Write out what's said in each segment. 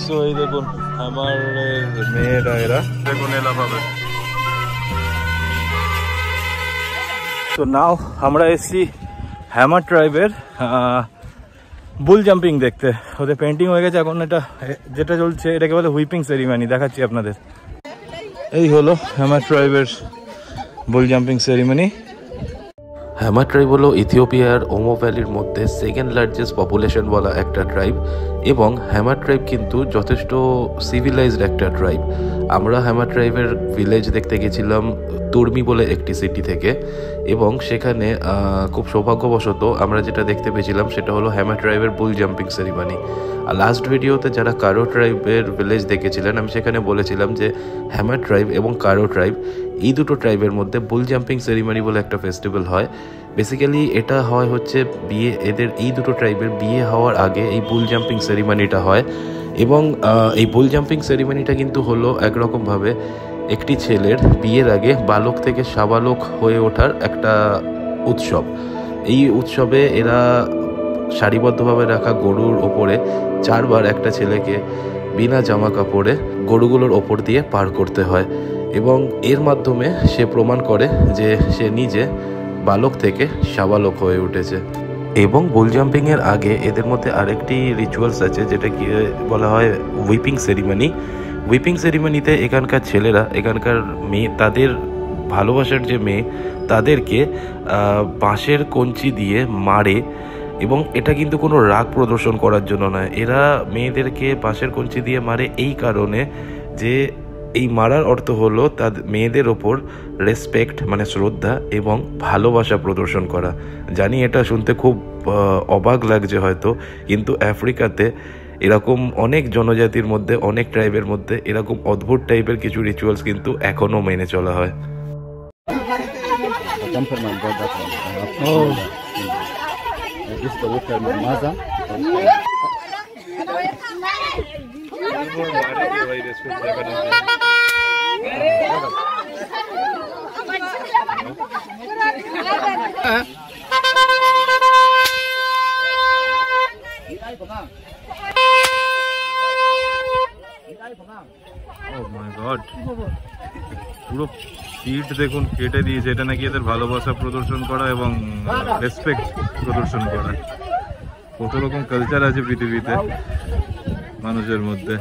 So এই দেখুন আমার মেয়েরা, এরা দেখুন এলা পাবে। তো নাও আমরা এসছি হ্যামার ট্রাইবের বুল জাম্পিং দেখতে। ওদের পেন্টিং হয়ে গেছে, এখন এটা যেটা চলছে এটাকে বলে হুইপিং সেরিমানি, দেখাচ্ছি আপনাদের। এই হলো হ্যামার ট্রাইবের বুল জাম্পিং সেরিমানি। হ্যামার ট্রাইব হলো ইথিওপিয়ার ওমো ভ্যালির মধ্যে সেকেন্ড লার্জেস্ট পপুলেশন বলা একটা ট্রাইব, এবং হ্যামার ট্রাইব কিন্তু যথেষ্ট সিভিলাইজড একটা ট্রাইব। আমরা হ্যামার ট্রাইবের ভিলেজ দেখতে গেছিলাম তুর্মি বলে একটি সিটি থেকে, এবং সেখানে খুব সৌভাগ্যবশত আমরা যেটা দেখতে পেয়েছিলাম সেটা হলো হ্যামার ট্রাইবের বুল জাম্পিং সেরিমানি। আর লাস্ট ভিডিওতে যারা কারো ট্রাইবের ভিলেজ দেখেছিলেন, আমি সেখানে বলেছিলাম যে হ্যামার ট্রাইব এবং কারো ট্রাইব এই দুটো ট্রাইবের মধ্যে বুল জাম্পিং সেরিমানি বলে একটা ফেস্টিভ্যাল হয়। বেসিক্যালি এটা হয় হচ্ছে বিয়ে, এদের এই দুটো ট্রাইবের বিয়ে হওয়ার আগে এই বুল জাম্পিং সেরিমানিটা হয়। এবং এই বুল জাম্পিং সেরিমানিটা কিন্তু হলো একরকমভাবে একটি ছেলের বিয়ের আগে বালক থেকে সাবালক হয়ে ওঠার একটা উৎসব। এই উৎসবে এরা সারিবদ্ধভাবে রাখা গরুর ওপরে 4 বার একটা ছেলেকে বিনা জামা কাপড়ে গরুগুলোর ওপর দিয়ে পার করতে হয়, এবং এর মাধ্যমে সে প্রমাণ করে যে সে নিজে বালক থেকে সাবালক হয়ে উঠেছে। এবং বুল জাম্পিংয়ের আগে এদের মধ্যে আরেকটি রিচুয়ালস আছে যেটাকে বলা হয় হুইপিং সেরিমানি। হুইপিং সেরিমানিতে এখানকার ছেলেরা, এখানকার মেয়ে, তাদের ভালোবাসার যে মেয়ে তাদেরকে বাঁশের কঞ্চি দিয়ে মারে, এবং এটা কিন্তু কোনো রাগ প্রদর্শন করার জন্য নয়। এরা মেয়েদেরকে বাঁশের কঞ্চি দিয়ে মারে এই কারণে যে এই মারার অর্থ হলো তাদের মেয়েদের ওপর রেসপেক্ট মানে শ্রদ্ধা এবং ভালোবাসা প্রদর্শন করা। জানি এটা শুনতে খুব অবাক লাগছে হয়তো, কিন্তু আফ্রিকাতে এরকম অনেক জনজাতির মধ্যে, অনেক ট্রাইবের মধ্যে এরকম অদ্ভুত টাইপের কিছু রিচুয়ালস কিন্তু এখনও মেনে চলা হয়। পুরো পিঠ দেখুন কেটে দিয়েছে, এটা নাকি এদের ভালোবাসা প্রদর্শন করা এবং রেসপেক্ট প্রদর্শন করা। কত রকম কালচার আছে পৃথিবীতে মানুষের মধ্যে।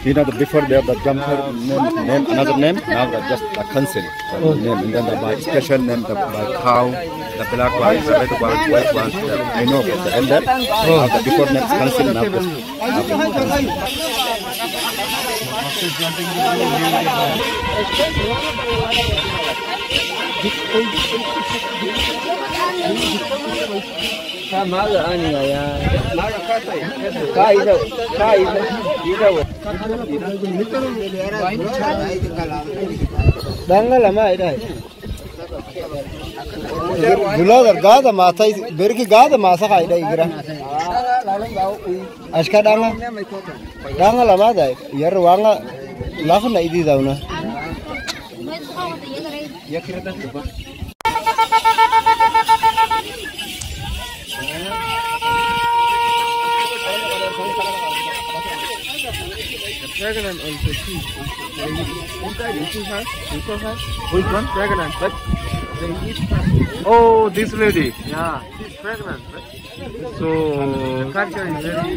You know, before they have the jumper name, another name, now just a council name, and then by special name, the cow, the black one, the red one, white one. I know about the elder. The before next council, now just Gulagar gada mata berki gada masa kaida igra ashka danga lama dai yar wanga lafna idi dauna Pregnant also too. Which one? Pregnant, but Oh, this lady. yeah, she's pregnant. But So, the culture is very,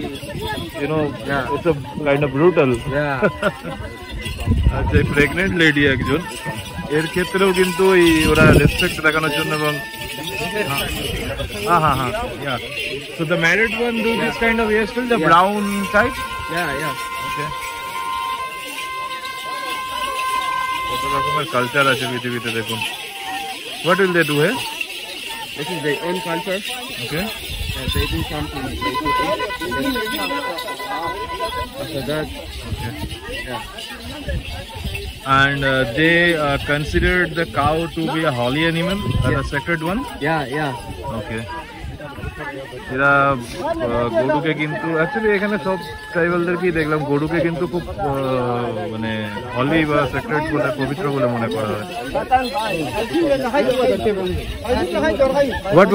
you know, Yeah. it's a kind of brutal. yeah. আচ্ছা, pregnant lady একজন, এর ক্ষেত্রেও কিন্তু এই ওরা respect দেখানোর জন্য এবং yeah. So the married one do this kind of hairstyle, the brown type. Yeah. Okay. কত রকমের কালচার আছে পৃথিবীতে দেখুন। What will they do here? This is their own culture. Okay. They do something. They put it. After that, Okay. yeah. And they considered the cow to be a holy animal, a sacred one. Yeah. Okay. এরা গরুকে কিন্তু actually এখানে সব ট্রাইবালদেরকেই দেখলাম গরুকে কিন্তু খুব মানে হলি বা সেক্রেট বলে পবিত্র বলে মনে করা হয়। What?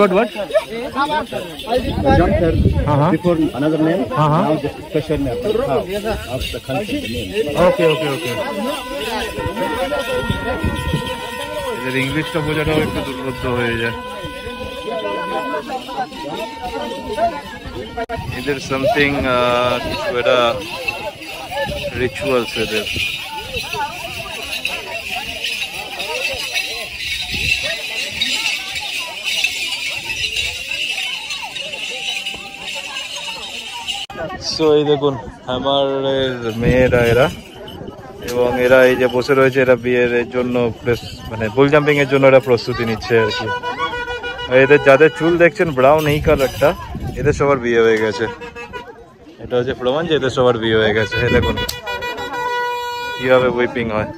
Jump here before another name. Now the special name. Of the country name. Okay. এদের ইংলিশটা বোঝাটাও একটু দুর্বোধ্য হয়ে যায়। এদের সামথিং কিছু একটা রিচুয়ালস এদের। সো এই দেখুন হ্যামারের মেয়েরা এরা, এবং এরা এই যে বসে রয়েছে এরা বিয়ের জন্য মানে বুল জাম্পিং এর জন্য এরা প্রস্তুতি নিচ্ছে আর কি। এদের যাদের চুল দেখছেন ব্রাউন এই কালারটা, এদের সবার বিয়ে হয়ে গেছে। এটা হচ্ছে প্রমাণ যে এদের সবার বিয়ে হয়ে গেছে। এই দেখুন কিভাবে হুইপিং হয়।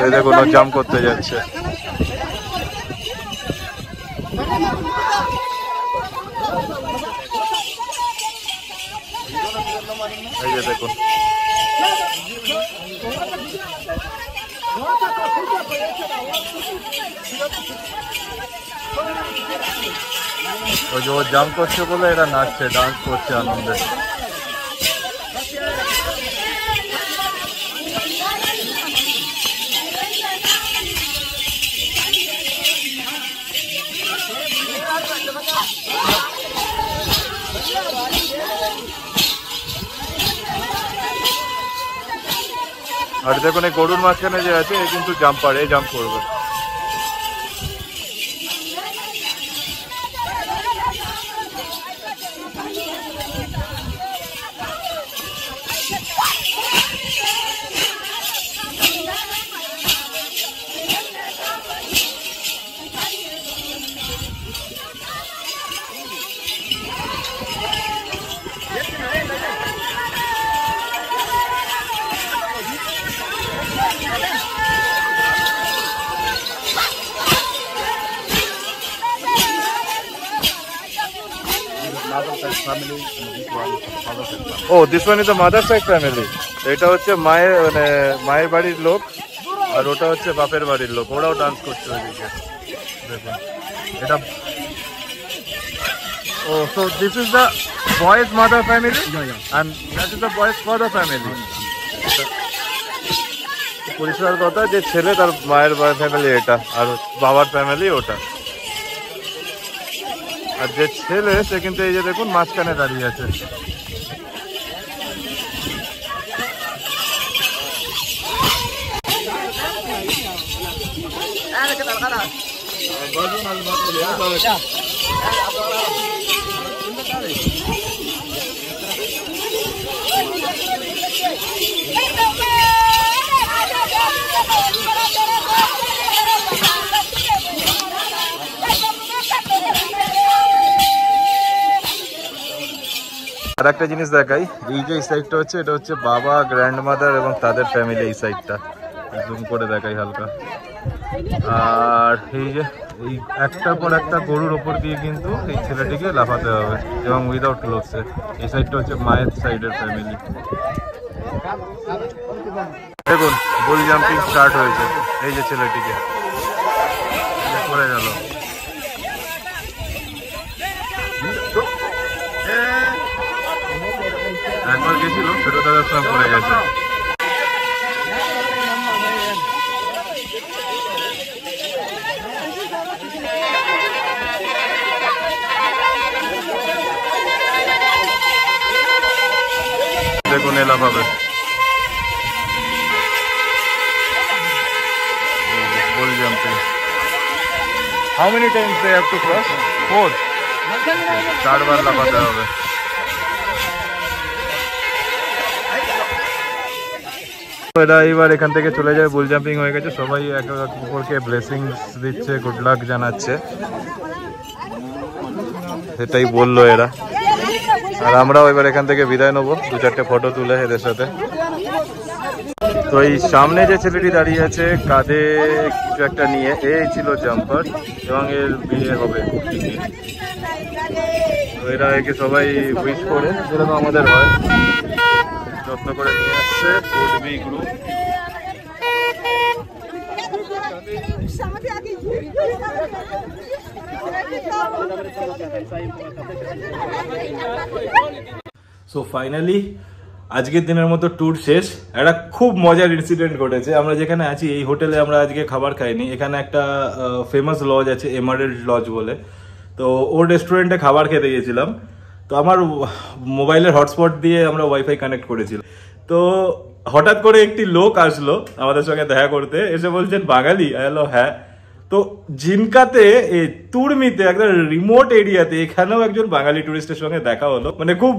এই দেখুন জাম্প করতে যাচ্ছে। এই যে দেখুন ওই যে ও জাম্প করছে বলে এরা নাচছে, ডান্স করছে আনন্দে। আর দেখুন এই গরুর মাঝখানে যে আছে এ কিন্তু জাম্পার, এই জাম্প করবে। Oh this one is the mother side family. এটা হচ্ছে মায়ের মানে মায়ের বাড়ির লোক, আর ওটা হচ্ছে বাপের বাড়ির লোক। ওরাও ডান্স করছে ওইদিকে দেখুন এটা। Oh so this is the boy's mother family and that is the boy's father family. পরিষ্কার কথা যে ছেলে তার মায়ের ফ্যামিলি এটা, আর বাবার ফ্যামিলি ওটা। আর যে ছেলে সে কিন্তু এই যে দেখুন মাঝখানে দাঁড়িয়ে আছে। আর একটা জিনিস দেখাই, এই যে সাইডটা হচ্ছে এটা হচ্ছে বাবা, গ্র্যান্ড মাদার এবং তাদের ফ্যামিলি। এই সাইডটা জুম করে দেখাই হালকা। আর এই যে এই একটার পর একটা গরুর ওপর দিয়ে কিন্তু এই ছেলেটিকে লাফাতে হবে এবং উইদাউট ক্লোথসে। এই সাইডটা হচ্ছে মায়ের সাইডের ফ্যামিলি। দেখুন বুল জাম্পিং স্টার্ট হয়েছে। এই যে ছেলেটিকে পড়ে গেল। একবার গেছিল ফেরত আসার সময় পড়ে গেছে। দেখুন এলা পাবে bull jumping. How many times they have to cross? 4 বার লাফাতে হবে। এরা এবার এখান থেকে চলে যায়। বুল জাম্পিং হয়ে গেছে, সবাই একে অপরকে ব্লেসিংস দিচ্ছে, গুড লাক জানাচ্ছে, সেটাই বললো এরা। আর আমরাও এবার এখান থেকে বিদায় নেবো, 2-4টে ফটো তুলে এদের সাথে। তো এই সামনে যে ছেলেটি দাঁড়িয়ে আছে কাঁধে কিছু একটা নিয়ে, এই ছিল জাম্পার এবং এর বিয়ে হবে। তো এরা একে সবাই উইশ করে, যেরকম আমাদের হয়, যত্ন করে নিয়ে আসছে উডবি গ্রুপ। সো ফাইনালি আজকের দিনের মতো ট্যুর শেষ। একটা খুব মজার ইনসিডেন্ট ঘটেছে। আমরা যেখানে আছি এই হোটেলে আমরা আজকে খাবার খাইনি। এখানে একটা ফেমাস লজ আছে এমারেল্ড লজ বলে, তো ওর রেস্টুরেন্টে খাবার খেতে গিয়েছিলাম। তো আমার মোবাইলের হটস্পট দিয়ে আমরা ওয়াইফাই কানেক্ট করেছিলাম। তো হঠাৎ করে একটি লোক আসলো আমাদের সঙ্গে দেখা করতে, এসে বলছেন বাঙালি? হ্যালো, হ্যাঁ। তো জিনকাতে তুর্মিতে একটা রিমোট এরিয়াতে এখানেও একজন বাঙালি টুরিস্টের সঙ্গে দেখা হলো। মানে খুব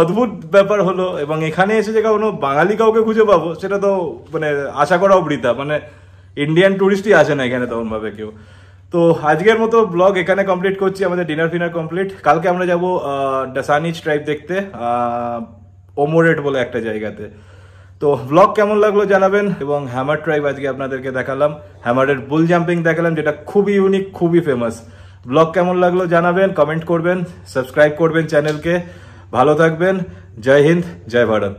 অদ্ভুত ব্যাপার হলো। এবং এখানে এসে যে কোনো বাঙালি কাউকে খুঁজে পাবো সেটা তো মানে আশা করাও বৃথা। মানে ইন্ডিয়ান টুরিস্টই আসে না এখানে তেমন ভাবে কেউ। তো আজকের মতো ব্লগ এখানে কমপ্লিট করছি। আমাদের ডিনার ফিনার কমপ্লিট। কালকে আমরা যাবো ডাসানিজ ট্রাইব দেখতে, ওমোরেট বলে একটা জায়গাতে। তো ব্লগ কেমন লাগলো জানাবেন। এবং হ্যামার ট্রাইব আজকে আপনাদেরকে দেখালাম, হ্যামারের বুল জাম্পিং দেখালাম, যেটা খুবই ইউনিক, খুবই ফেমাস। ব্লগ কেমন লাগলো জানাবেন, কমেন্ট করবেন, সাবস্ক্রাইব করবেন চ্যানেলকে। ভালো থাকবেন। জয় হিন্দ, জয় ভারত।